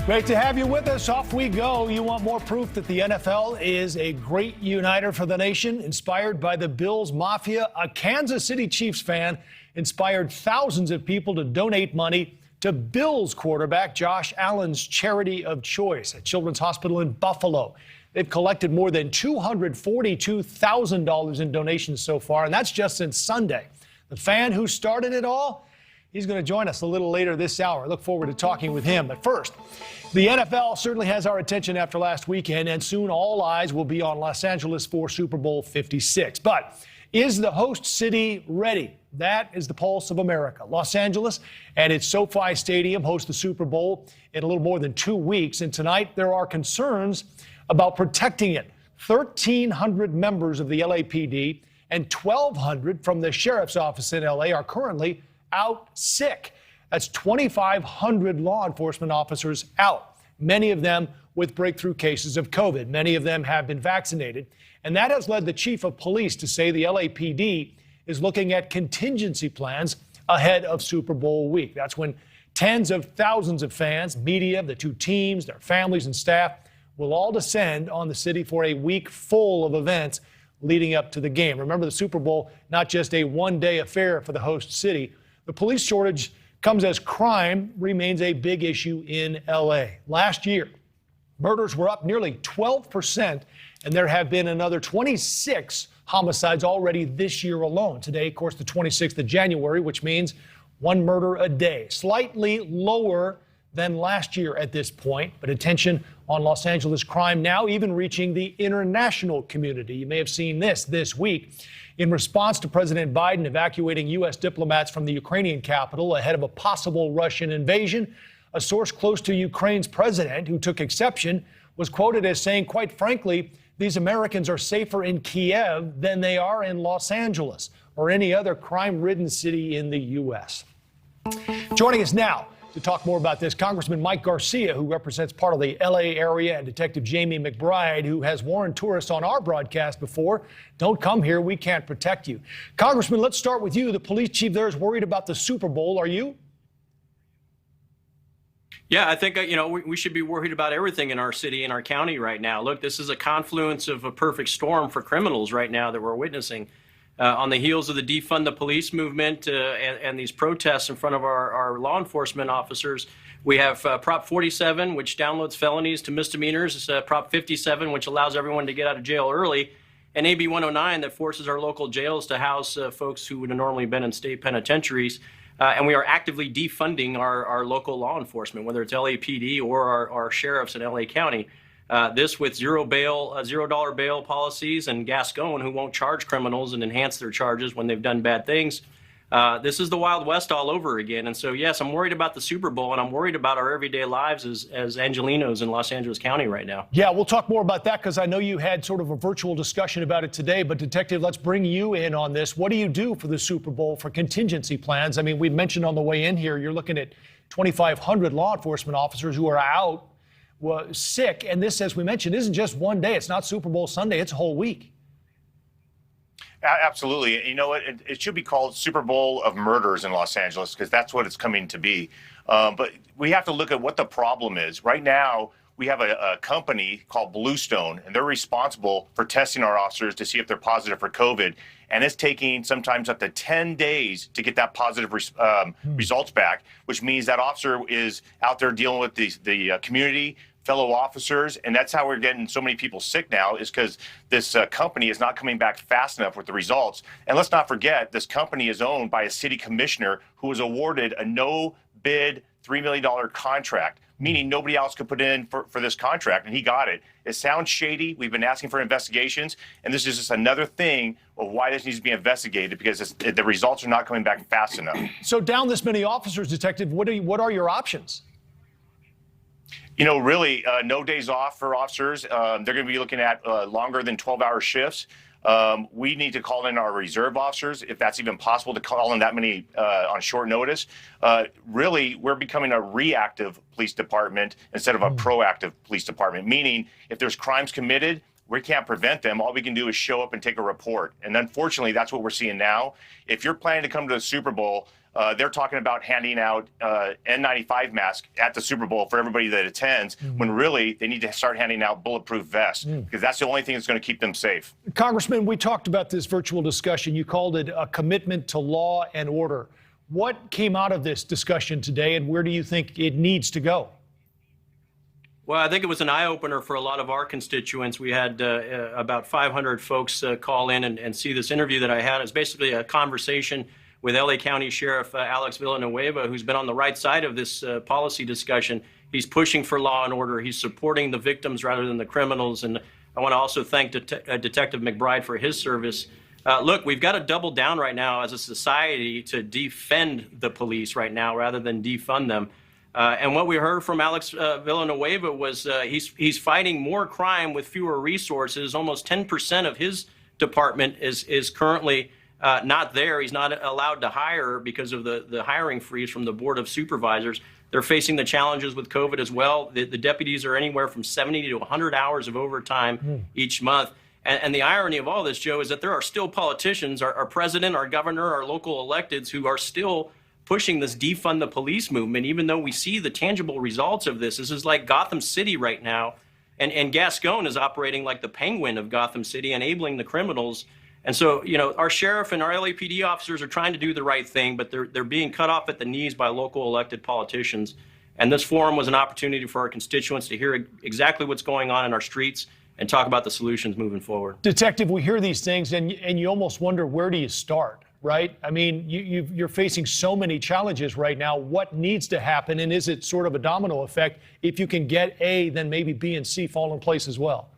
Great to have you with us. Off we go. You want more proof that the NFL is a great uniter for the nation? Inspired by the Bills Mafia, a Kansas City Chiefs fan inspired thousands of people to donate money to Bills quarterback Josh Allen's charity of choice at Children's Hospital in Buffalo. They've collected more than $242,000 in donations so far, and that's just since Sunday. The fan who started it all, he's going to join us a little later this hour. I look forward to talking with him. But first, the NFL certainly has our attention after last weekend, and soon all eyes will be on Los Angeles for Super Bowl 56. But is the host city ready? That is the pulse of America. Los Angeles and its SoFi Stadium host the Super Bowl in a little more than 2 weeks. And tonight there are concerns about protecting it. 1,300 members of the LAPD and 1,200 from the sheriff's office in LA are currently out sick. That's 2,500 law enforcement officers out, many of them with breakthrough cases of COVID. Many of them have been vaccinated. And that has led the chief of police to say the LAPD is looking at contingency plans ahead of Super Bowl week. That's when tens of thousands of fans, media, the two teams, their families and staff will all descend on the city for a week full of events leading up to the game. Remember, the Super Bowl, not just a one-day affair for the host city. The police shortage comes as crime remains a big issue in L.A. Last year, murders were up nearly 12%, and there have been another 26 homicides already this year alone. Today, of course, the 26th of January, which means one murder a day. Slightly lower than last year at this point, but attention on Los Angeles crime now even reaching the international community. You may have seen this week. In response to President Biden evacuating U.S. diplomats from the Ukrainian capital ahead of a possible Russian invasion, a source close to Ukraine's president, who took exception, was quoted as saying, quite frankly, these Americans are safer in Kiev than they are in Los Angeles or any other crime-ridden city in the U.S. Joining us now to talk more about this, Congressman Mike Garcia, who represents part of the L.A. area, and Detective Jamie McBride, who has warned tourists on our broadcast before, don't come here, we can't protect you. Congressman, let's start with you. The police chief there is worried about the Super Bowl. Are you? Yeah, I think, we should be worried about everything in our city and our county right now. Look, this is a confluence of a perfect storm for criminals right now that we're witnessing. On the heels of the defund the police movement and these protests in front of our law enforcement officers, we have Prop 47, which downloads felonies to misdemeanors, Prop 57, which allows everyone to get out of jail early, and AB 109 that forces our local jails to house folks who would have normally been in state penitentiaries. And we are actively defunding our local law enforcement, whether it's LAPD or our sheriffs in LA County. This with $0 bail policies and Gascon, who won't charge criminals and enhance their charges when they've done bad things. This is the Wild West all over again. And so, yes, I'm worried about the Super Bowl, and I'm worried about our everyday lives as Angelinos in Los Angeles County right now. Yeah, we'll talk more about that because I know you had sort of a virtual discussion about it today. But, Detective, let's bring you in on this. What do you do for the Super Bowl for contingency plans? I mean, we mentioned on the way in here, you're looking at 2,500 law enforcement officers who are out sick. And this, as we mentioned, isn't just one day. It's not Super Bowl Sunday. It's a whole week. Absolutely. You know what? It should be called Super Bowl of Murders in Los Angeles because that's what it's coming to be. But we have to look at what the problem is. Right now, we have a company called Bluestone, and they're responsible for testing our officers to see if they're positive for COVID. And it's taking sometimes up to 10 days to get that positive results back, which means that officer is out there dealing with the community, fellow officers, and that's how we're getting so many people sick now is because this company is not coming back fast enough with the results. And let's not forget, this company is owned by a city commissioner who was awarded a no-bid $3 million contract, meaning nobody else could put in for this contract, and he got it. It sounds shady. We've been asking for investigations, and this is just another thing of why this needs to be investigated because the results are not coming back fast enough. So down this many officers, Detective, what are your options? You know, really, no days off for officers. They're going to be looking at longer than 12-hour shifts. We need to call in our reserve officers, if that's even possible, to call in that many on short notice. Really, we're becoming a reactive police department instead of a proactive police department, meaning if there's crimes committed, we can't prevent them. All we can do is show up and take a report. And unfortunately, that's what we're seeing now. If you're planning to come to the Super Bowl, They're talking about handing out N95 masks at the Super Bowl for everybody that attends, when really they need to start handing out bulletproof vests, because that's the only thing that's going to keep them safe. Congressman, we talked about this virtual discussion. You called it a commitment to law and order. What came out of this discussion today, and where do you think it needs to go? Well, I think it was an eye-opener for a lot of our constituents. We had about 500 folks call in and see this interview that I had. It's basically a conversation with LA County Sheriff Alex Villanueva, who's been on the right side of this policy discussion. He's pushing for law and order. He's supporting the victims rather than the criminals. And I want to also thank Detective McBride for his service. Look, we've got to double down right now as a society to defend the police right now rather than defund them. And what we heard from Alex Villanueva was he's fighting more crime with fewer resources. Almost 10% of his department is currently not there. He's not allowed to hire because of the hiring freeze from the Board of Supervisors. They're facing the challenges with COVID as well. The deputies are anywhere from 70 to 100 hours of overtime each month. And the irony of all this, Joe, is that there are still politicians, our president, our governor, our local electeds, who are still pushing this defund the police movement, even though we see the tangible results of this. This is like Gotham City right now. And Gascon is operating like the penguin of Gotham City, enabling the criminals. And so, you know, our sheriff and our LAPD officers are trying to do the right thing, but they're being cut off at the knees by local elected politicians. And this forum was an opportunity for our constituents to hear exactly what's going on in our streets and talk about the solutions moving forward. Detective, we hear these things and you almost wonder, where do you start, right? I mean, you're facing so many challenges right now. What needs to happen? And is it sort of a domino effect? If you can get A, then maybe B and C fall in place as well.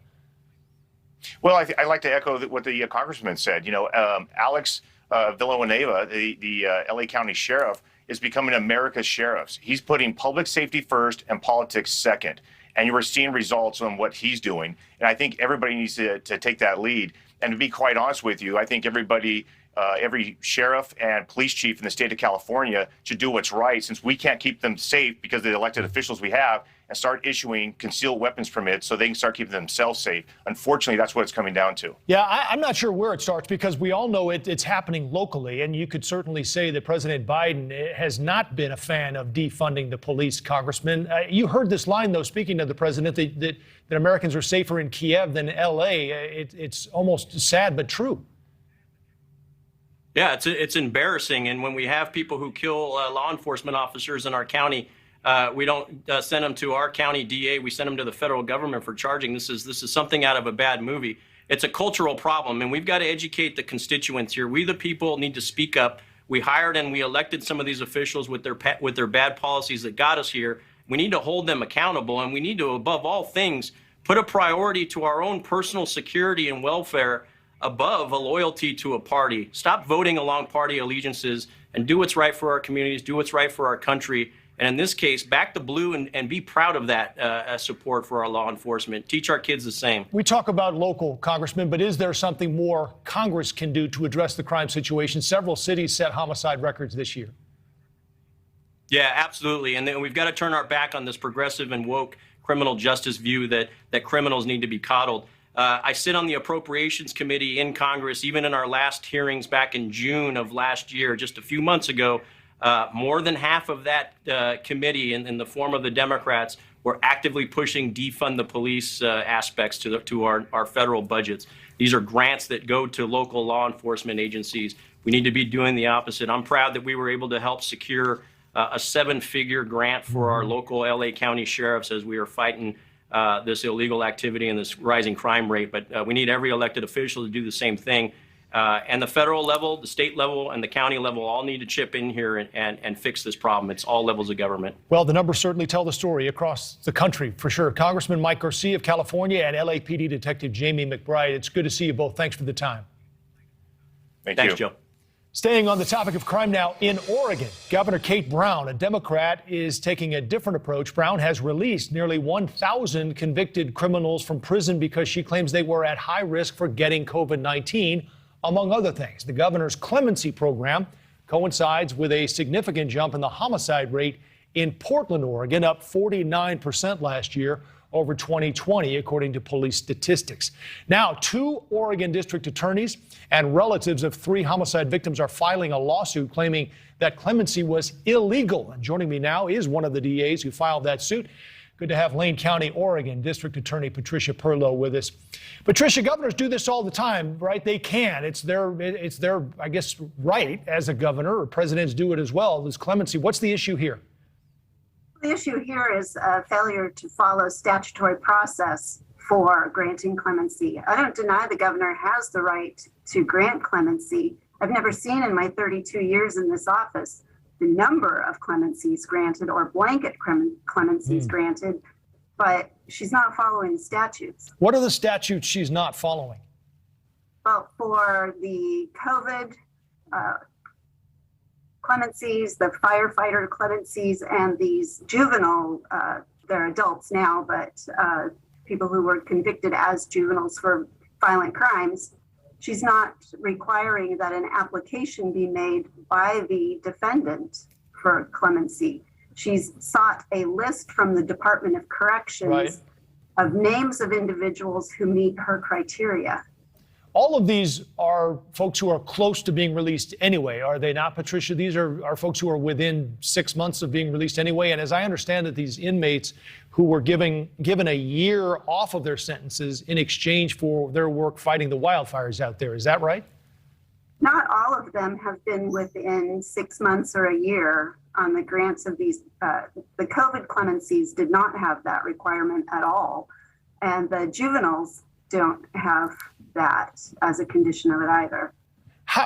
Well, I like to echo what the congressman said. You know, Alex Villanueva, the LA County Sheriff, is becoming America's sheriffs. He's putting public safety first and politics second. And you are seeing results on what he's doing. And I think everybody needs to take that lead. And to be quite honest with you, I think everybody, every sheriff and police chief in the state of California should do what's right, since we can't keep them safe because of the elected officials we have, and start issuing concealed weapons permits so they can start keeping themselves safe. Unfortunately, that's what it's coming down to. Yeah, I'm not sure where it starts, because we all know it's happening locally. And you could certainly say that President Biden has not been a fan of defunding the police, Congressman. You heard this line, though, speaking to the president, that Americans are safer in Kiev than L.A. It's almost sad, but true. Yeah, it's embarrassing. And when we have people who kill law enforcement officers in our county, we don't send them to our county DA. We send them to the federal government for charging. This is something out of a bad movie. It's a cultural problem, and we've got to educate the constituents here. We, the people, need to speak up. We hired and we elected some of these officials with their bad policies that got us here. We need to hold them accountable, and we need to, above all things, put a priority to our own personal security and welfare above a loyalty to a party. Stop voting along party allegiances and do what's right for our communities, do what's right for our country. And in this case, back the blue and be proud of that support for our law enforcement. Teach our kids the same. We talk about local, Congressman, but is there something more Congress can do to address the crime situation? Several cities set homicide records this year. Yeah, absolutely. And then we've got to turn our back on this progressive and woke criminal justice view that criminals need to be coddled. I sit on the Appropriations Committee in Congress. Even in our last hearings back in June of last year, just a few months ago, more than half of that committee, in the form of the Democrats, were actively pushing defund the police aspects to our federal budgets. These are grants that go to local law enforcement agencies. We need to be doing the opposite. I'm proud that we were able to help secure a 7-figure grant for our local LA County sheriffs as we are fighting this illegal activity and this rising crime rate. But we need every elected official to do the same thing. And the federal level, the state level, and the county level all need to chip in here and fix this problem. It's all levels of government. Well, the numbers certainly tell the story across the country, for sure. Congressman Mike Garcia of California and LAPD Detective Jamie McBride, it's good to see you both. Thanks for the time. Thanks, Joe. Staying on the topic of crime now, in Oregon, Governor Kate Brown, a Democrat, is taking a different approach. Brown has released nearly 1,000 convicted criminals from prison because she claims they were at high risk for getting COVID-19. Among other things, the governor's clemency program coincides with a significant jump in the homicide rate in Portland, Oregon, up 49% last year. over 2020, according to police statistics. Now, 2 Oregon district attorneys and relatives of 3 homicide victims are filing a lawsuit claiming that clemency was illegal. And joining me now is one of the DAs who filed that suit. Good to have Lane County, Oregon District Attorney Patricia Perlow with us. Patricia, governors do this all the time, right? They can. It's their, I guess, right as a governor, or presidents do it as well. This clemency. What's the issue here? The issue here is a failure to follow statutory process for granting clemency. I don't deny the governor has the right to grant clemency. I've never seen in my 32 years in this office the number of clemencies granted or blanket clemencies granted, but she's not following the statutes. What are the statutes she's not following? Well, for the COVID clemencies, the firefighter clemencies, and these juvenile, they're adults now, but people who were convicted as juveniles for violent crimes, she's not requiring that an application be made by the defendant for clemency. She's sought a list from the Department of Corrections of names of individuals who meet her criteria. All of these are folks who are close to being released anyway, are they not, Patricia? These are folks who are within 6 months of being released anyway. And as I understand it, these inmates who were given a year off of their sentences in exchange for their work fighting the wildfires out there. Is that right? Not all of them have been within 6 months or a year on the grants of these. The COVID clemencies did not have that requirement at all. And the juveniles don't have that as a condition of it either.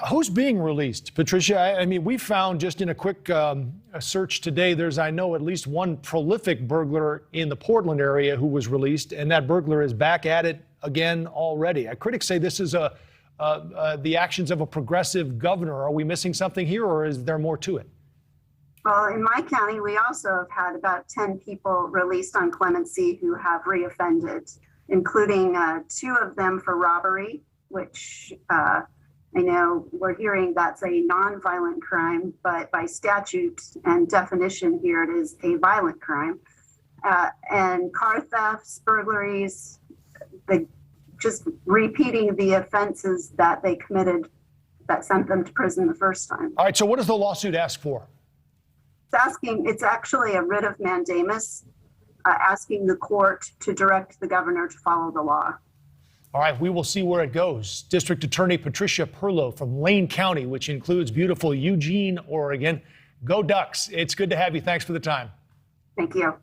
Who's being released, Patricia? I mean, we found just in a quick search today, there's, I know, at least one prolific burglar in the Portland area who was released, and that burglar is back at it again already. Critics say this is the actions of a progressive governor. Are we missing something here, or is there more to it? Well, in my county, we also have had about 10 people released on clemency who have reoffended, including 2 of them for robbery, which I know we're hearing that's a nonviolent crime, but by statute and definition here, it is a violent crime. And car thefts, burglaries, just repeating the offenses that they committed that sent them to prison the first time. All right, so what does the lawsuit ask for? It's actually a writ of mandamus, asking the court to direct the governor to follow the law. All right, we will see where it goes. District Attorney Patricia Perlow from Lane County, which includes beautiful Eugene, Oregon. Go Ducks. It's good to have you. Thanks for the time. Thank you.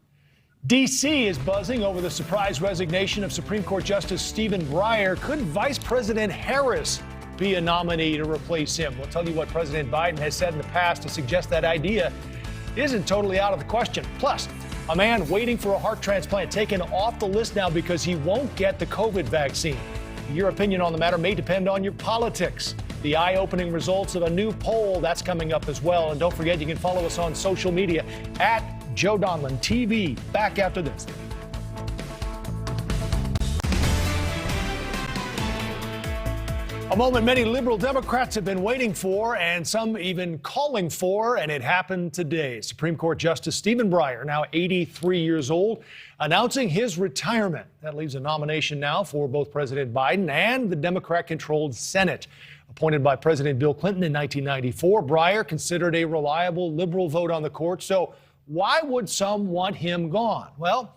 D.C. is buzzing over the surprise resignation of Supreme Court Justice Stephen Breyer. Could Vice President Harris be a nominee to replace him? We'll tell you what President Biden has said in the past to suggest that idea isn't totally out of the question. Plus, a man waiting for a heart transplant taken off the list now because he won't get the COVID vaccine. Your opinion on the matter may depend on your politics. The eye-opening results of a new poll, that's coming up as well. And don't forget, you can follow us on social media at Joe Donlon TV. Back after this. A moment many liberal Democrats have been waiting for, and some even calling for, and it happened today. Supreme Court Justice Stephen Breyer, now 83 years old, announcing his retirement. That leaves a nomination now for both President Biden and the Democrat-controlled Senate. Appointed by President Bill Clinton in 1994, Breyer considered a reliable liberal vote on the court. So why would some want him gone? Well,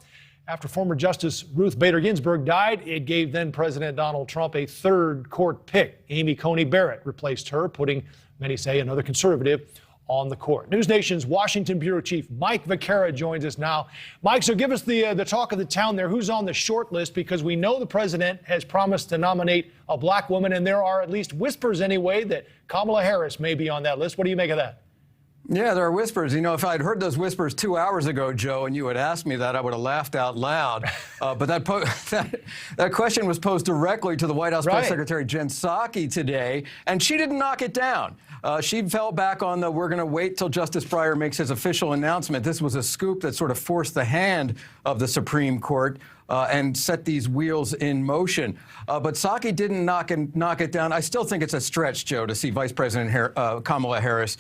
after former Justice Ruth Bader Ginsburg died, it gave then President Donald Trump a third court pick. Amy Coney Barrett replaced her, putting, many say, another conservative on the court. NewsNation's Washington Bureau Chief Mike Vaquera joins us now. Mike, so give us the talk of the town there. Who's on the short list? Because we know the president has promised to nominate a black woman, and there are at least whispers anyway that Kamala Harris may be on that list. What do you make of that? Yeah, there are whispers. You know, if I'd heard those whispers 2 hours ago, Joe, and you had asked me that, I would have laughed out loud. But that question was posed directly to the White House Press Secretary Jen Psaki today, and she didn't knock it down. She fell back on the we're going to wait till Justice Breyer makes his official announcement. This was a scoop that sort of forced the hand of the Supreme Court. and set these wheels in motion. But Psaki didn't knock it down. I still think it's a stretch, Joe, to see Vice President Kamala Harris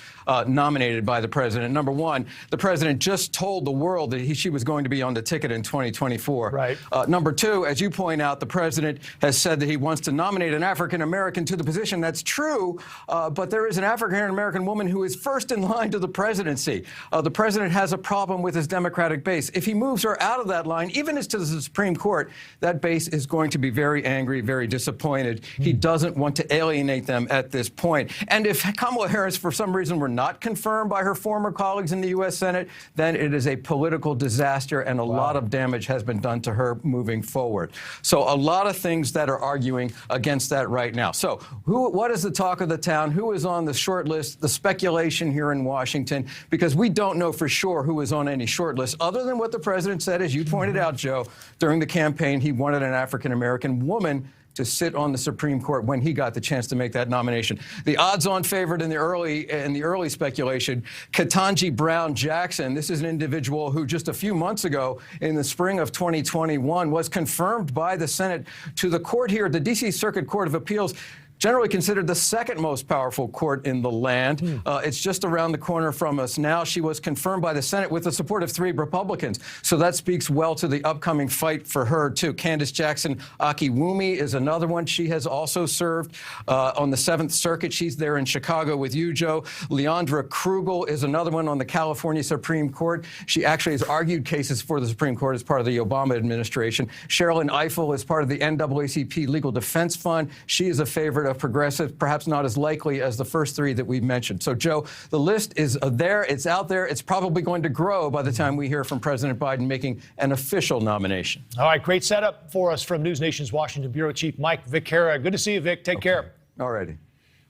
nominated by the president. Number one, the president just told the world that she was going to be on the ticket in 2024. Right. Number two, as you point out, the president has said that he wants to nominate an African-American to the position. That's true, but there is an African-American woman who is first in line to the presidency. The president has a problem with his Democratic base. If he moves her out of that line, even as to the Supreme Court, that base is going to be very angry, very disappointed. He doesn't want to alienate them at this point. And if Kamala Harris, for some reason, were not confirmed by her former colleagues in the U.S. Senate, then it is a political disaster, and a lot of damage has been done to her moving forward. So a lot of things that are arguing against that right now. So what is the talk of the town? Who is on the short list? The speculation here in Washington, because we don't know for sure who is on any short list, other than what the president said, as you pointed out, Joe, during the campaign. He wanted an African-American woman to sit on the Supreme Court when he got the chance to make that nomination. The odds-on favorite in the early speculation, Ketanji Brown Jackson. This is an individual who just a few months ago, in the spring of 2021, was confirmed by the Senate to the court here, the D.C. Circuit Court of Appeals, generally considered the second most powerful court in the land. It's just around the corner from us now. She was confirmed by the Senate with the support of 3 Republicans. So that speaks well to the upcoming fight for her, too. Candace Jackson Akiwumi is another one. She has also served on the 7th Circuit. She's there in Chicago with you, Joe. Leandra Krugel is another one on the California Supreme Court. She actually has argued cases for the Supreme Court as part of the Obama administration. Sherilyn Ifill is part of the NAACP Legal Defense Fund. She is a favorite of progressive, perhaps not as likely as the first 3 that we mentioned. So, Joe, the list is there. It's out there. It's probably going to grow by the time we hear from President Biden making an official nomination. All right, great setup for us from NewsNation's Washington Bureau Chief Mike Vicara. Good to see you, Vic. Take care. All righty.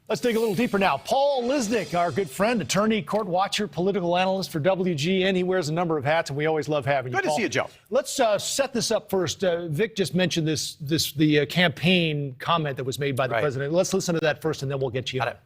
Let's dig a little deeper now. Paul Lisnick, our good friend, attorney, court watcher, political analyst for WGN. He wears a number of hats, and we always love having you, Good Paul. to see you, Joe. Let's set this up first. Vic just mentioned the campaign comment that was made by the president. Let's listen to that first, and then we'll get you on it.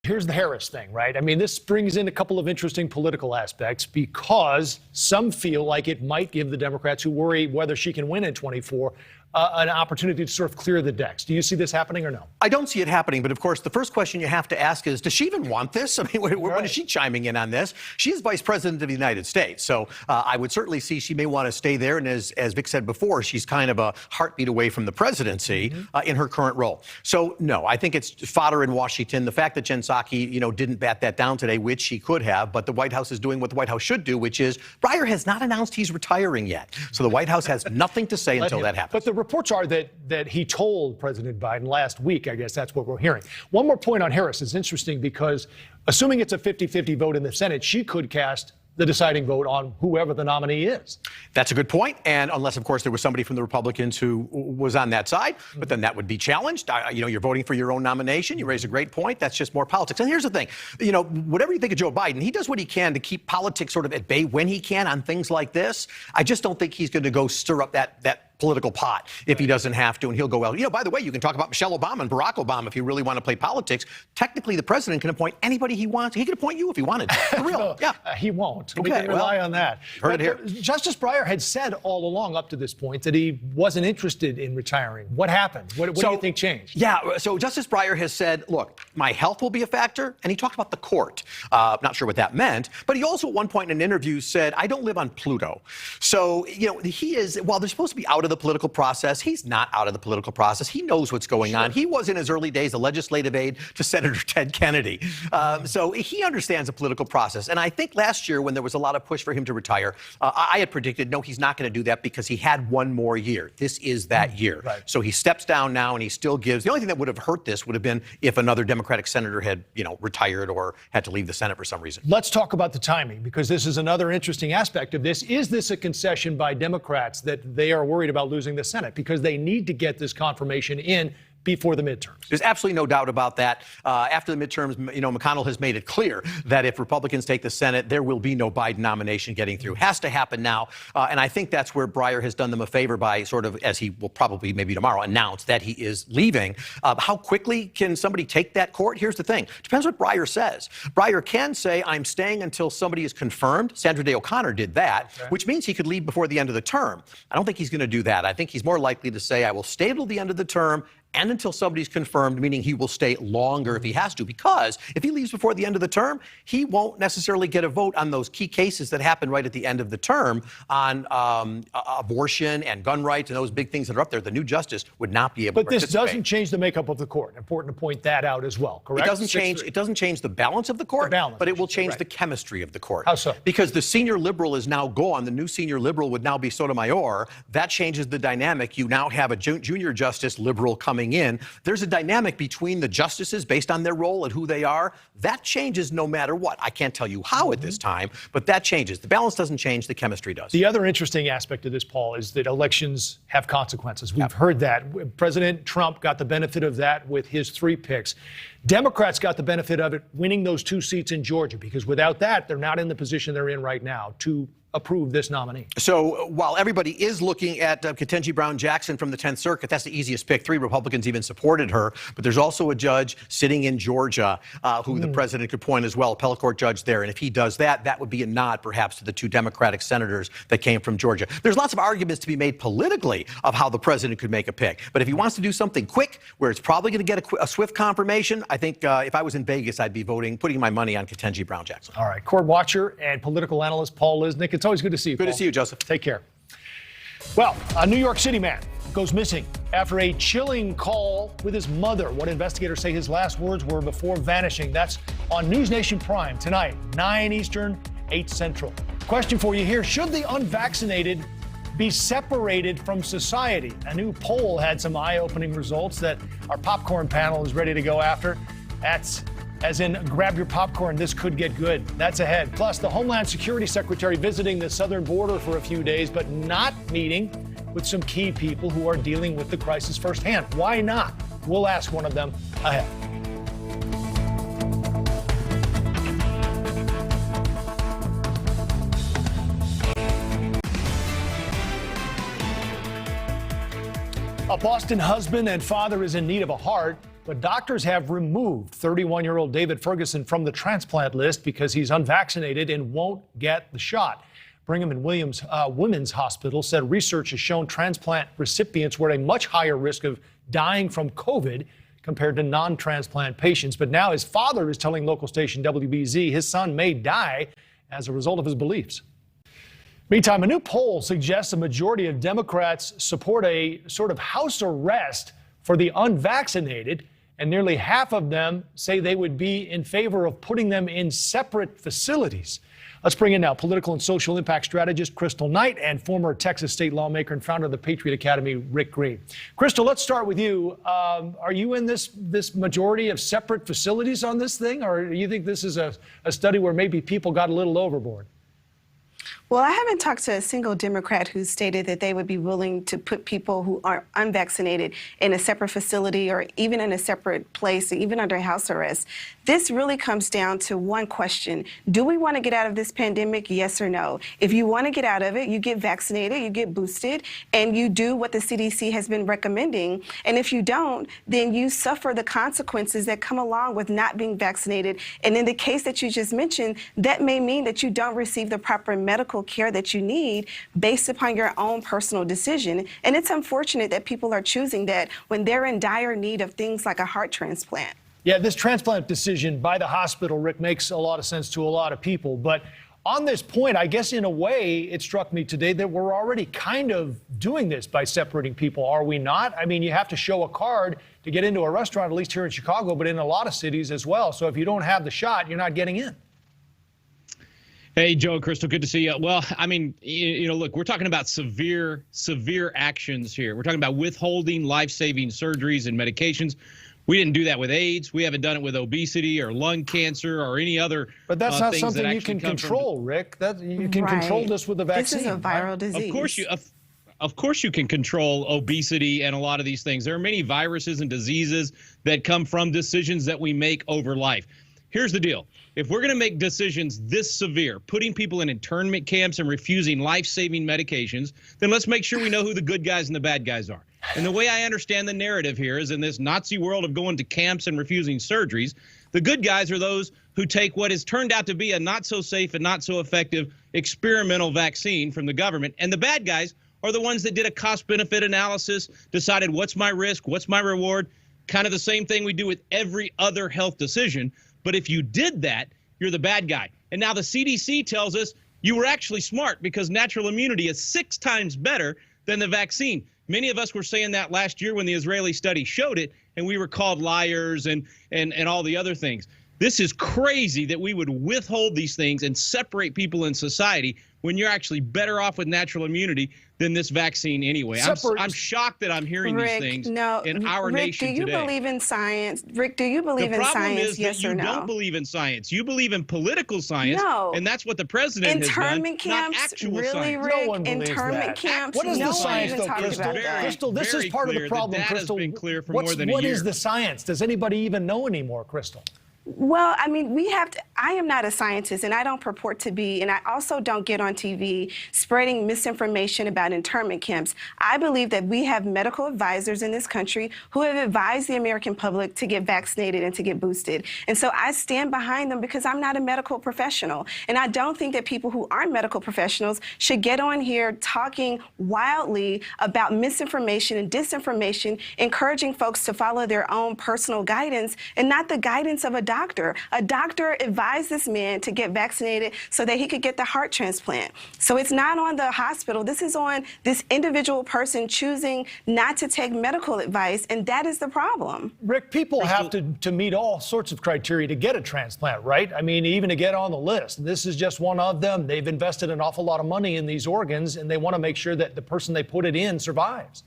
Here's the Harris thing, right? I mean, this brings in a couple of interesting political aspects because some feel like it might give the Democrats who worry whether she can win in 24 an opportunity to sort of clear the decks. Do you see this happening or no? I don't see it happening, but of course, the first question you have to ask is, does she even want this? I mean, when is she chiming in on this? She is Vice President of the United States, so I would certainly see she may want to stay there, and as Vic said before, she's kind of a heartbeat away from the presidency in her current role. So, no, I think it's fodder in Washington. The fact that Jen Psaki, didn't bat that down today, which she could have, but the White House is doing what the White House should do, which is Breyer has not announced he's retiring yet. So the White House has nothing to say until that happens. But the reports are that he told President Biden last week. I guess that's what we're hearing. One more point on Harris is interesting because assuming it's a 50-50 vote in the Senate, she could cast the deciding vote on whoever the nominee is. That's a good point. And unless, of course, there was somebody from the Republicans who was on that side, but then that would be challenged. You're voting for your own nomination. You raise a great point. That's just more politics. And here's the thing, whatever you think of Joe Biden, he does what he can to keep politics sort of at bay when he can on things like this. I just don't think he's going to go stir up that political pot if he doesn't have to, and he'll go, well, by the way, you can talk about Michelle Obama and Barack Obama if you really want to play politics. Technically, the president can appoint anybody he wants. He can appoint you if he wanted. For real, yeah. He won't. Okay, we can rely on that. Heard it here. Justice Breyer had said all along up to this point that he wasn't interested in retiring. What happened? What do you think changed? Yeah, so Justice Breyer has said, look, my health will be a factor, and he talked about the court. Not sure what that meant, but he also at one point in an interview said, I don't live on Pluto. So, he is, while they're supposed to be out of the political process, he's not out of the political process. He knows what's going on. He was in his early days a legislative aide to Senator Ted Kennedy. So he understands the political process. And I think last year when there was a lot of push for him to retire, I had predicted, no, he's not going to do that because he had one more year. This is that year. Right. So he steps down now and he still gives. The only thing that would have hurt this would have been if another Democratic senator had, retired or had to leave the Senate for some reason. Let's talk about the timing, because this is another interesting aspect of this. Is this a concession by Democrats that they are worried about losing the Senate? Because they need to get this confirmation in before the midterms. There's absolutely no doubt about that. After the midterms, McConnell has made it clear that if Republicans take the Senate, there will be no Biden nomination getting through. Has to happen now. And I think that's where Breyer has done them a favor by sort of, as he will probably maybe tomorrow announce that he is leaving. How quickly can somebody take that court? Here's the thing. Depends what Breyer says. Breyer can say, I'm staying until somebody is confirmed. Sandra Day O'Connor did that, which means he could leave before the end of the term. I don't think he's going to do that. I think he's more likely to say, I will stay till the end of the term and until somebody's confirmed, meaning he will stay longer if he has to, because if he leaves before the end of the term, he won't necessarily get a vote on those key cases that happen right at the end of the term on abortion and gun rights and those big things that are up there. The new justice would not be able to participate. But this doesn't change the makeup of the court. Important to point that out as well, correct? It doesn't change the balance of the court, but it will change the chemistry of the court. How so? Because the senior liberal is now gone. The new senior liberal would now be Sotomayor. That changes the dynamic. You now have a junior justice liberal coming in. There's a dynamic between the justices based on their role and who they are. That changes no matter what. I can't tell you how at this time, but that changes. The balance doesn't change, the chemistry does. The other interesting aspect of this, Paul, is that elections have consequences. We've heard that. President Trump got the benefit of that with his 3 picks. Democrats got the benefit of it winning those 2 seats in Georgia, because without that, they're not in the position they're in right now to approve this nominee. So while everybody is looking at Ketanji Brown Jackson from the 10th Circuit, that's the easiest pick. 3 Republicans even supported her. But there's also a judge sitting in Georgia who the president could point as well, appellate court judge there. And if he does that, that would be a nod perhaps to the 2 Democratic senators that came from Georgia. There's lots of arguments to be made politically of how the president could make a pick. But if he wants to do something quick, where it's probably going to get a swift confirmation, I think if I was in Vegas, I'd be putting my money on Ketanji Brown Jackson. All right. Court watcher and political analyst Paul Lisnick. It's always good to see you, Paul. Good to see you, Joseph. Take care. Well, a New York City man goes missing after a chilling call with his mother. What investigators say his last words were before vanishing. That's on NewsNation Prime tonight, 9 Eastern, 8 Central. Question for you here. Should the unvaccinated be separated from society? A new poll had some eye-opening results that our popcorn panel is ready to go after. That's as in, grab your popcorn, this could get good. That's ahead. Plus, the Homeland Security Secretary visiting the southern border for a few days, but not meeting with some key people who are dealing with the crisis firsthand. Why not? We'll ask one of them ahead. A Boston husband and father is in need of a heart, but doctors have removed 31-year-old David Ferguson from the transplant list because he's unvaccinated and won't get the shot. Brigham and Women's Hospital said research has shown transplant recipients were at a much higher risk of dying from COVID compared to non-transplant patients. But now his father is telling local station WBZ his son may die as a result of his beliefs. Meantime, a new poll suggests a majority of Democrats support a sort of house arrest for the unvaccinated, and nearly half of them say they would be in favor of putting them in separate facilities. Let's bring in now political and social impact strategist Crystal Knight and former Texas state lawmaker and founder of the Patriot Academy, Rick Green. Crystal, let's start with you. Are you in this majority of separate facilities on this thing, or do you think this is a study where maybe people got a little overboard? Well, I haven't talked to a single Democrat who stated that they would be willing to put people who are unvaccinated in a separate facility or even in a separate place, even under house arrest. This really comes down to one question. Do we want to get out of this pandemic, yes or no? If you want to get out of it, you get vaccinated, you get boosted, and you do what the CDC has been recommending. And if you don't, then you suffer the consequences that come along with not being vaccinated. And in the case that you just mentioned, that may mean that you don't receive the proper medical care that you need based upon your own personal decision. And it's unfortunate that people are choosing that when they're in dire need of things like a heart transplant. Yeah, this transplant decision by the hospital, Rick, makes a lot of sense to a lot of people. But on this point, I guess in a way, it struck me today that we're already kind of doing this by separating people, are we not? I mean, you have to show a card to get into a restaurant, at least here in Chicago, but in a lot of cities as well. So if you don't have the shot, you're not getting in. Hey, Joe, Crystal, good to see you. Well, I mean, look, we're talking about severe actions here. We're talking about withholding life-saving surgeries and medications. We didn't do that with AIDS. We haven't done it with obesity or lung cancer or any other. But that's not things something you can control, Rick. You can control this with the vaccine. This is a viral disease. of course you can control obesity and a lot of these things. There are many viruses and diseases that come from decisions that we make over life. Here's the deal. If we're going to make decisions this severe, putting people in internment camps and refusing life-saving medications, then let's make sure we know who the good guys and the bad guys are. And the way I understand the narrative here is in this Nazi world of going to camps and refusing surgeries, the good guys are those who take what has turned out to be a not so safe and not so effective experimental vaccine from the government. And the bad guys are the ones that did a cost-benefit analysis, decided what's my risk, what's my reward, kind of the same thing we do with every other health decision. But if you did that, you're the bad guy. And now the CDC tells us you were actually smart because natural immunity is 6 times better than the vaccine. Many of us were saying that last year when the Israeli study showed it, and we were called liars and all the other things. This is crazy that we would withhold these things and separate people in society when you're actually better off with natural immunity than this vaccine anyway. I'm shocked that I'm hearing Rick, these things in our Rick, nation today. do you believe in science? Rick, do you believe in science, yes or no? The problem is that you don't believe in science. You believe in political science, and that's what the president has done, internment camps, not actual really, science. Rick? No one believes Internment that. camps, What is no the science, one even though, talks Crystal? about that. Crystal, this is part of the problem, Crystal. Been clear for more than a What year. is the science? Does anybody even know anymore, Crystal? Well, I mean, I am not a scientist, and I don't purport to be, and I also don't get on TV spreading misinformation about internment camps. I believe that we have medical advisors in this country who have advised the American public to get vaccinated and to get boosted. And so I stand behind them because I'm not a medical professional. And I don't think that people who aren't medical professionals should get on here talking wildly about misinformation and disinformation, encouraging folks to follow their own personal guidance and not the guidance of a doctor. A doctor advised this man to get vaccinated so that he could get the heart transplant. So it's not on the hospital. This is on this individual person choosing not to take medical advice, and that is the problem. Rick, people have to meet all sorts of criteria to get a transplant, right? I mean, even to get on the list. This is just one of them. They've invested an awful lot of money in these organs, and they want to make sure that the person they put it in survives.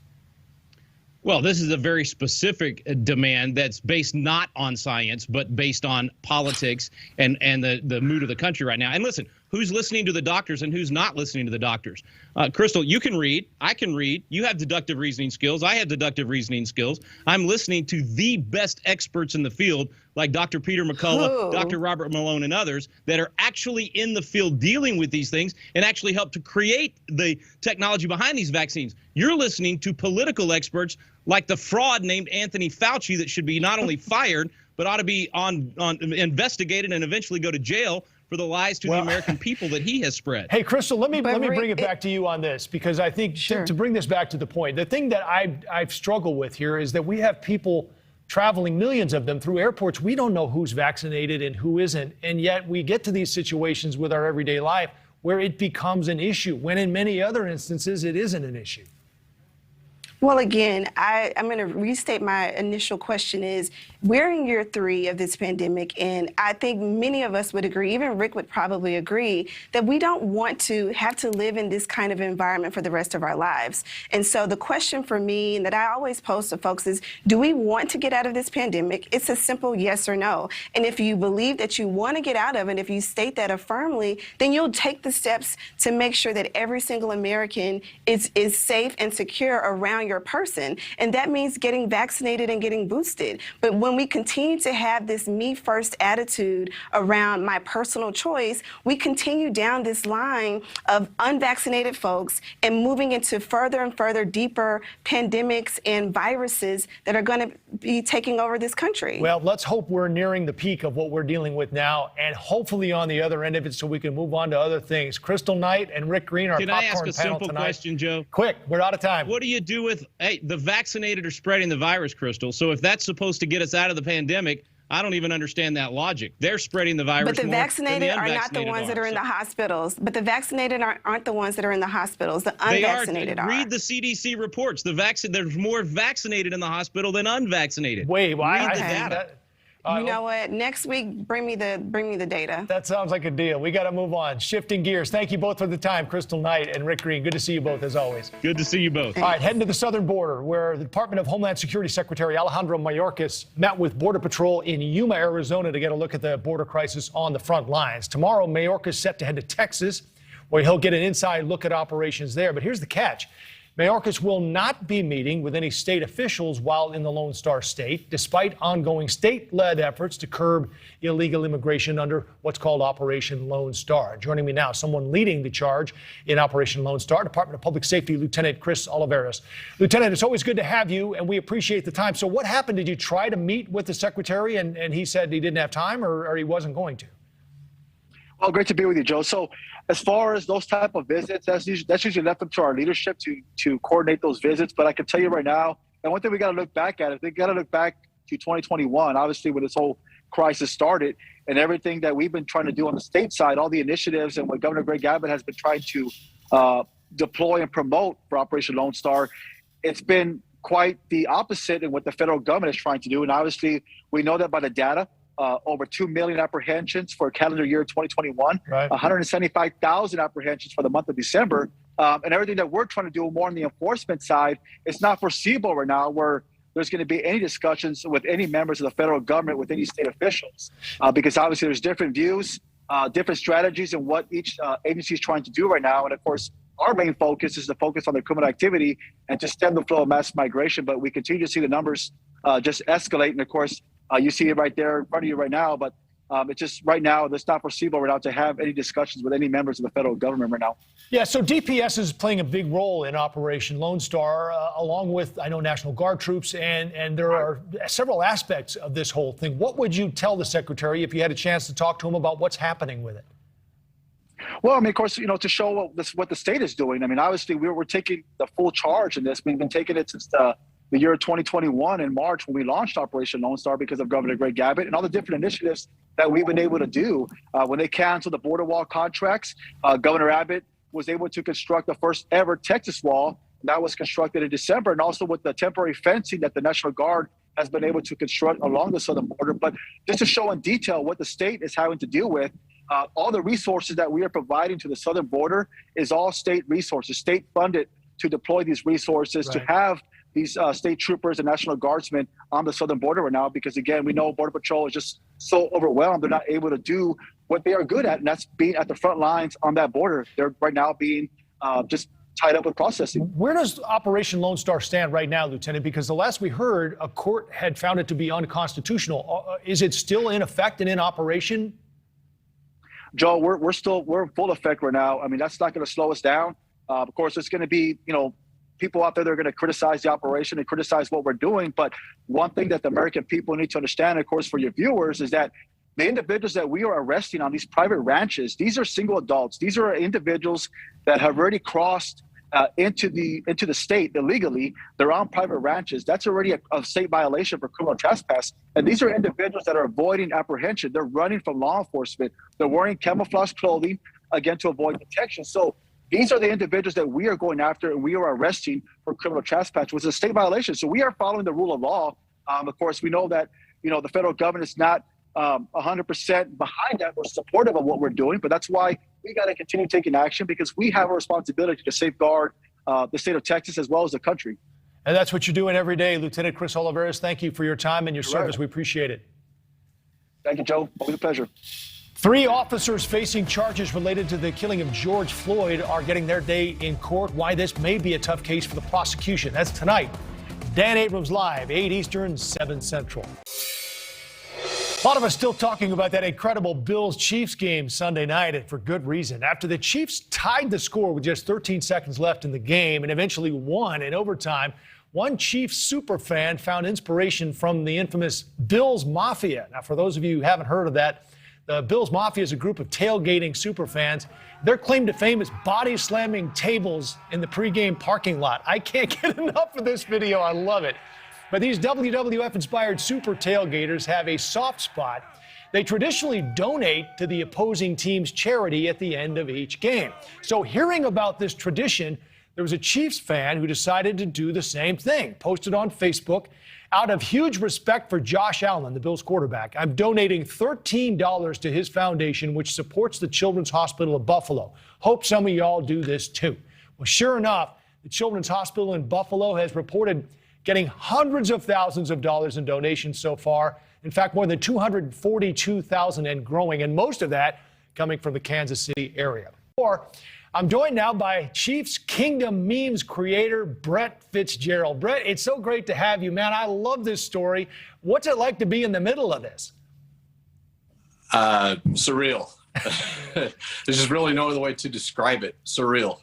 Well, this is a very specific demand that's based not on science, but based on politics and the mood of the country right now. And listen, who's listening to the doctors and who's not listening to the doctors? Crystal, you can read. I can read. You have deductive reasoning skills. I have deductive reasoning skills. I'm listening to the best experts in the field, like Dr. Peter McCullough, Dr. Robert Malone, and others that are actually in the field dealing with these things and actually help to create the technology behind these vaccines. You're listening to political experts like the fraud named Anthony Fauci that should be not only fired, but ought to be investigated and eventually go to jail for the lies to the American people that he has spread. Hey, Crystal, let me bring it back to you on this, because I think to bring this back to the point, the thing that I've struggled with here is that we have people traveling, millions of them, through airports. We don't know who's vaccinated and who isn't, and yet we get to these situations with our everyday life where it becomes an issue, when in many other instances it isn't an issue. Well, again, I'm going to restate my initial question is, we're in year 3 of this pandemic, and I think many of us would agree, even Rick would probably agree, that we don't want to have to live in this kind of environment for the rest of our lives. And so the question for me, and that I always pose to folks, is, do we want to get out of this pandemic? It's a simple yes or no. And if you believe that you want to get out of it, if you state that affirmly, then you'll take the steps to make sure that every single American is safe and secure around your person. And that means getting vaccinated and getting boosted. But when we continue to have this me first attitude around my personal choice, we continue down this line of unvaccinated folks and moving into further and further deeper pandemics and viruses that are going to be taking over this country. Well, let's hope we're nearing the peak of what we're dealing with now, and hopefully on the other end of it so we can move on to other things. Crystal Knight and Rick Green, our popcorn panel tonight. Can I ask a simple question, Joe? Quick, we're out of time. What do you do with, hey, the vaccinated are spreading the virus, Crystal? So if that's supposed to get us out of the pandemic, I don't even understand that logic. They're spreading the virus. But the more vaccinated than the are not the ones that are in the hospitals. But the vaccinated aren't the ones that are in the hospitals. The unvaccinated are. Read the CDC reports. There's more vaccinated in the hospital than unvaccinated. Wait, read the data. You know what? Next week, bring me the data. That sounds like a deal. We got to move on. Shifting gears. Thank you both for the time, Crystal Knight and Rick Green. Good to see you both, as always. Good to see you both. All right, heading to the southern border, where the Department of Homeland Security Secretary Alejandro Mayorkas met with Border Patrol in Yuma, Arizona, to get a look at the border crisis on the front lines. Tomorrow, Mayorkas is set to head to Texas, where he'll get an inside look at operations there. But here's the catch. Mayorkas will not be meeting with any state officials while in the Lone Star State, despite ongoing state-led efforts to curb illegal immigration under what's called Operation Lone Star. Joining me now, someone leading the charge in Operation Lone Star, Department of Public Safety Lieutenant Chris Oliveras. Lieutenant, it's always good to have you, and we appreciate the time. So what happened? Did you try to meet with the secretary, and he said he didn't have time, or he wasn't going to? Well, great to be with you, Joe. So as far as those type of visits, that's usually left up to our leadership to coordinate those visits. But I can tell you right now, and one thing we got to look back at, we got to look back to 2021, obviously when this whole crisis started, and everything that we've been trying to do on the state side, all the initiatives and what Governor Greg Abbott has been trying to deploy and promote for Operation Lone Star. It's been quite the opposite in what the federal government is trying to do. And obviously we know that by the data, over 2 million apprehensions for calendar year 2021, right. 175,000 apprehensions for the month of December. And everything that we're trying to do more on the enforcement side, it's not foreseeable right now where there's going to be any discussions with any members of the federal government, with any state officials, because obviously there's different views, different strategies and what each agency is trying to do right now. And of course, our main focus is to focus on the criminal activity and to stem the flow of mass migration. But we continue to see the numbers just escalate. And of course, you see it right there in front of you right now, but it's just right now, it's not foreseeable right now to have any discussions with any members of the federal government right now. Yeah, so DPS is playing a big role in Operation Lone Star, along with, I know, National Guard troops, and there are several aspects of this whole thing. What would you tell the Secretary if you had a chance to talk to him about what's happening with it? Well, I mean, of course, to show what the state is doing. I mean, obviously, we're taking the full charge in this. We've been taking it since the year 2021 in March when we launched Operation Lone Star because of Governor Greg Abbott and all the different initiatives that we've been able to do. When they canceled the border wall contracts, Governor Abbott was able to construct the first ever Texas wall. That was constructed in December, and also with the temporary fencing that the National Guard has been able to construct along the southern border. But just to show in detail what the state is having to deal with, all the resources that we are providing to the southern border is all state resources, state funded to deploy these resources, right, to have these state troopers and National Guardsmen on the southern border right now, because again, we know Border Patrol is just so overwhelmed. They're not able to do what they are good at, and that's being at the front lines on that border. They're right now being just tied up with processing. Where does Operation Lone Star stand right now, Lieutenant? Because the last we heard, a court had found it to be unconstitutional. Is it still in effect and in operation? Joe, we're in full effect right now. I mean, that's not going to slow us down. Of course, it's going to be, people out there that are going to criticize the operation and criticize what we're doing. But one thing that the American people need to understand, of course, for your viewers, is that the individuals that we are arresting on these private ranches, these are single adults. These are individuals that have already crossed into the state illegally. They're on private ranches. That's already a state violation for criminal trespass. And these are individuals that are avoiding apprehension. They're running from law enforcement. They're wearing camouflage clothing, again, to avoid detection. So these are the individuals that we are going after and we are arresting for criminal trespass, which is a state violation. So we are following the rule of law. Of course, we know that, the federal government is not 100% behind that or supportive of what we're doing, but that's why we got to continue taking action, because we have a responsibility to safeguard the state of Texas as well as the country. And that's what you're doing every day. Lieutenant Chris Oliveras, thank you for your time and your service. Right. We appreciate it. Thank you, Joe. Always a pleasure. 3 officers facing charges related to the killing of George Floyd are getting their day in court. Why this may be a tough case for the prosecution. That's tonight. Dan Abrams live, 8 Eastern, 7 Central. A lot of us still talking about that incredible Bills-Chiefs game Sunday night, and for good reason. After the Chiefs tied the score with just 13 seconds left in the game and eventually won in overtime, one Chiefs superfan found inspiration from the infamous Bills Mafia. Now, for those of you who haven't heard of that, the Bills Mafia is a group of tailgating superfans. Their claim to fame is body slamming tables in the pregame parking lot. I can't get enough of this video. I love it. But these WWF-inspired super tailgaters have a soft spot. They traditionally donate to the opposing team's charity at the end of each game. So hearing about this tradition, there was a Chiefs fan who decided to do the same thing, posted on Facebook. Out of huge respect for Josh Allen, the Bills quarterback, I'm donating $13 to his foundation, which supports the Children's Hospital of Buffalo. Hope some of y'all do this too. Well, sure enough, the Children's Hospital in Buffalo has reported getting hundreds of thousands of dollars in donations so far. In fact, more than 242,000 and growing, and most of that coming from the Kansas City area. Or I'm joined now by Chiefs Kingdom memes creator Brett Fitzgerald. Brett, it's so great to have you, man. I love this story. What's it like to be in the middle of this? Surreal. There's just really no other way to describe it. Surreal.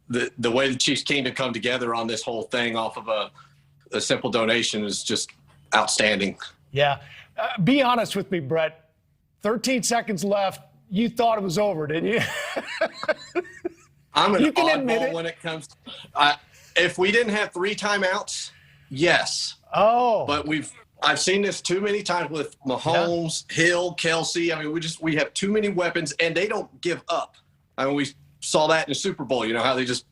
The way the Chiefs Kingdom come together on this whole thing off of a simple donation is just outstanding. Yeah. Be honest with me, Brett. 13 seconds left. You thought it was over, didn't you? I'm an You can admit oddball it. when it comes. If we didn't have 3 timeouts, yes. Oh. But I've seen this too many times with Mahomes, Hill, Kelsey. I mean, we have too many weapons, and they don't give up. I mean, we saw that in the Super Bowl. You know how they just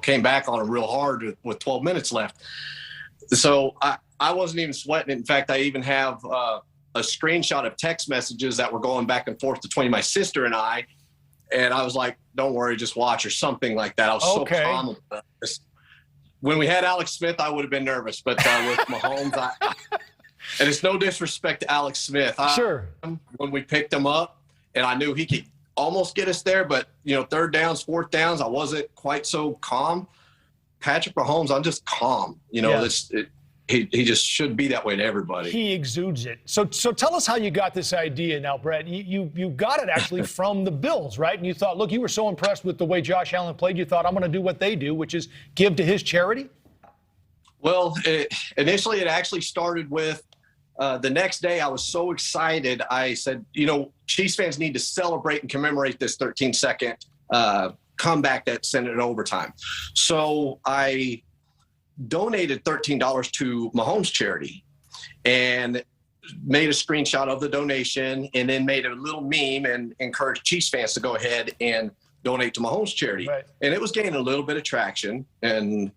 came back on them real hard with 12 minutes left. So I wasn't even sweating it. In fact, I even have a screenshot of text messages that were going back and forth between my sister and I. And I was like, don't worry, just watch, or something like that. I was so calm about this. When we had Alex Smith, I would have been nervous. But with Mahomes, and it's no disrespect to Alex Smith. Sure. When we picked him up, and I knew he could almost get us there, but, third downs, fourth downs, I wasn't quite so calm. Patrick Mahomes, I'm just calm. He just should be that way to everybody. He exudes it. So tell us how you got this idea now, Brett. You got it actually from the Bills, right? And you thought, look, you were so impressed with the way Josh Allen played, you thought, I'm going to do what they do, which is give to his charity? Well, initially it actually started with the next day. I was so excited. I said, Chiefs fans need to celebrate and commemorate this 13-second comeback that sent it in overtime. So I donated $13 to Mahomes charity and made a screenshot of the donation, and then made a little meme and encouraged Chiefs fans to go ahead and donate to Mahomes charity. Right. And it was gaining a little bit of traction. And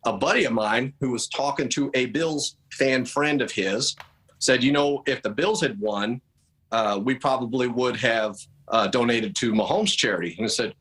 a buddy of mine who was talking to a Bills fan friend of his said, if the Bills had won, we probably would have donated to Mahomes charity. And I said,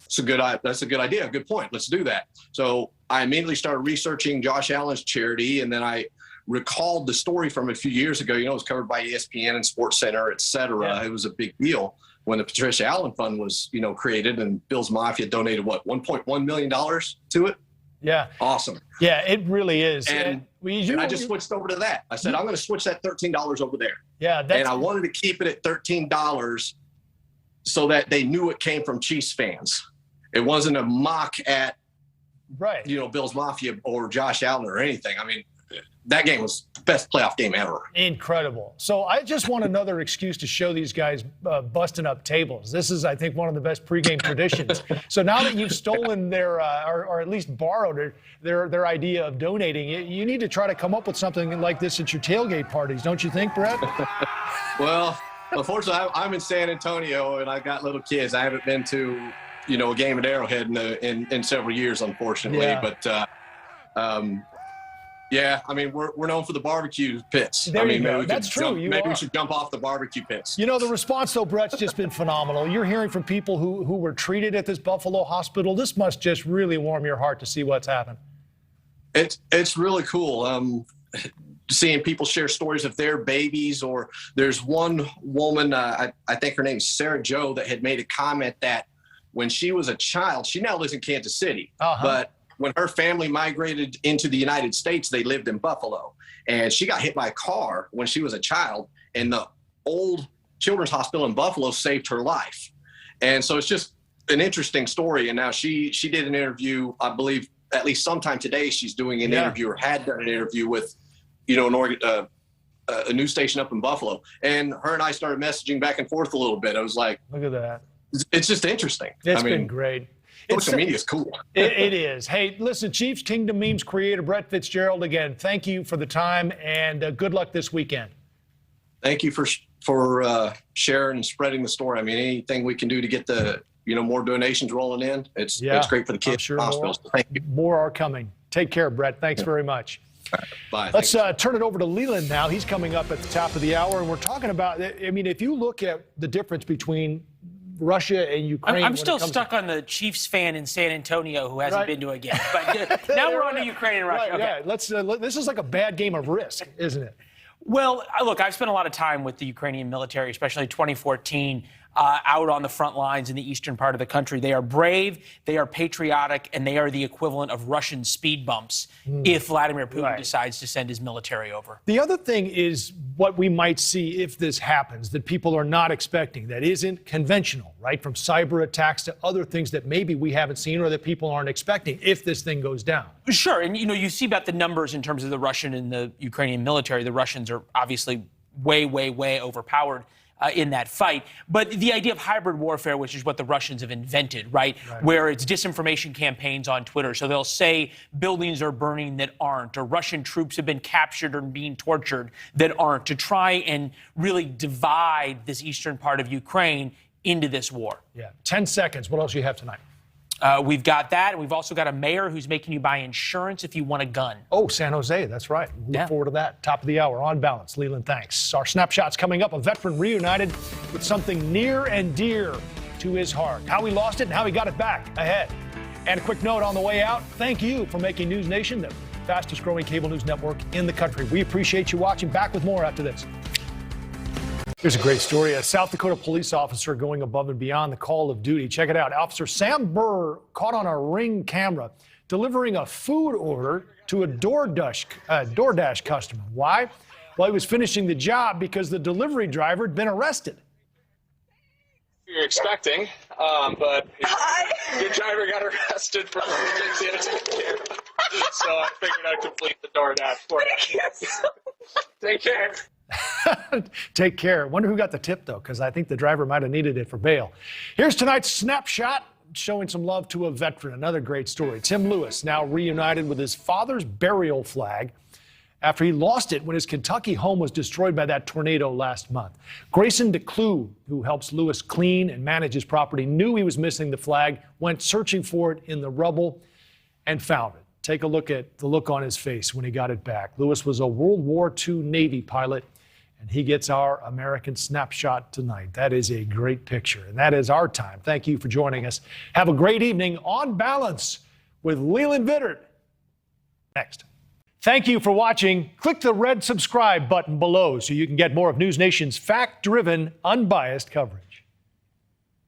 that's a good idea. Good point. Let's do that. So I immediately started researching Josh Allen's charity, and then I recalled the story from a few years ago. It was covered by ESPN and SportsCenter, et cetera. Yeah. It was a big deal when the Patricia Allen Fund was, created, and Bills Mafia donated $1.1 million to it. Yeah. Awesome. Yeah, it really is. And I just switched over to that. I said, I'm going to switch that $13 over there. Yeah. And I wanted to keep it at $13 so that they knew it came from Chiefs fans. It wasn't a mock at, Bills Mafia or Josh Allen or anything. I mean, that game was the best playoff game ever. Incredible. So I just want another excuse to show these guys busting up tables. This is, I think, one of the best pregame traditions. So now that you've stolen their, or at least borrowed their idea of donating, you need to try to come up with something like this at your tailgate parties, don't you think, Brett? Well, unfortunately, I'm in San Antonio, and I got little kids. I haven't been to, a game at Arrowhead in several years, unfortunately. Yeah. But yeah, I mean, we're known for the barbecue pits. There you go. That's true. Maybe we should jump off the barbecue pits. The response, though, Brett's just been phenomenal. You're hearing from people who were treated at this Buffalo hospital. This must just really warm your heart to see what's happened. It's really cool. Seeing people share stories of their babies, or there's one woman, I think her name's Sarah Jo, that had made a comment that when she was a child, she now lives in Kansas City, but when her family migrated into the United States, they lived in Buffalo, and she got hit by a car when she was a child, and the old children's hospital in Buffalo saved her life. And so it's just an interesting story. And now she did an interview, I believe, at least sometime today, she's doing an interview, or had done an interview with, a news station up in Buffalo. And her and I started messaging back and forth a little bit. I was like, look at that. It's just interesting. It's been great. Social media is cool. It is. Hey, listen, Chiefs Kingdom memes creator Brett Fitzgerald, again, thank you for the time, and good luck this weekend. Thank you for sharing and spreading the story. I mean, anything we can do to get the more donations rolling in, it's great for the kids. Sure hospitals. Thank you. More are coming. Take care, Brett. Thanks very much. Bye. Let's turn it over to Leland now. He's coming up at the top of the hour, and we're talking about, if you look at the difference between Russia and Ukraine. I'm still stuck on the Chiefs fan in San Antonio who hasn't been to a game. But now we're on to Ukraine and Russia. Right, okay. Yeah, this is like a bad game of Risk, isn't it? Well, look, I've spent a lot of time with the Ukrainian military, especially 2014. out on the front lines in the eastern part of the country. They are brave, they are patriotic, and they are the equivalent of Russian speed bumps if Vladimir Putin decides to send his military over. The other thing is what we might see if this happens that people are not expecting, that isn't conventional, right? From cyber attacks to other things that maybe we haven't seen or that people aren't expecting if this thing goes down. Sure, and you see about the numbers in terms of the Russian and the Ukrainian military. The Russians are obviously way, way, way overpowered in that fight. But the idea of hybrid warfare, which is what the Russians have invented, right? Where it's disinformation campaigns on Twitter. So they'll say buildings are burning that aren't, or Russian troops have been captured or being tortured that aren't, to try and really divide this eastern part of Ukraine into this war. Yeah. 10 seconds. What else do you have tonight? We've got that, and we've also got a mayor who's making you buy insurance if you want a gun. Oh, San Jose, that's right. Look forward to that. Top of the hour, On Balance. Leland, thanks. Our snapshot's coming up. A veteran reunited with something near and dear to his heart. How he lost it and how he got it back, ahead. And a quick note on the way out, thank you for making NewsNation the fastest growing cable news network in the country. We appreciate you watching. Back with more after this. Here's a great story. A South Dakota police officer going above and beyond the call of duty. Check it out. Officer Sam Burr caught on a Ring camera delivering a food order to a DoorDash customer. Why? Well, he was finishing the job because the delivery driver had been arrested. You're expecting, but your driver got arrested for things so I figured I'd complete the DoorDash for you. Take care. Take care. Wonder who got the tip, though, because I think the driver might have needed it for bail. Here's tonight's snapshot, showing some love to a veteran. Another great story. Tim Lewis now reunited with his father's burial flag after he lost it when his Kentucky home was destroyed by that tornado last month. Grayson DeClue, who helps Lewis clean and manage his property, knew he was missing the flag, went searching for it in the rubble, and found it. Take a look at the look on his face when he got it back. Lewis was a World War II Navy pilot, and he gets our American snapshot tonight. That is a great picture, and that is our time. Thank you for joining us. Have a great evening. On Balance with Leland Vittert. Next. Thank you for watching. Click the red subscribe button below so you can get more of NewsNation's fact-driven, unbiased coverage.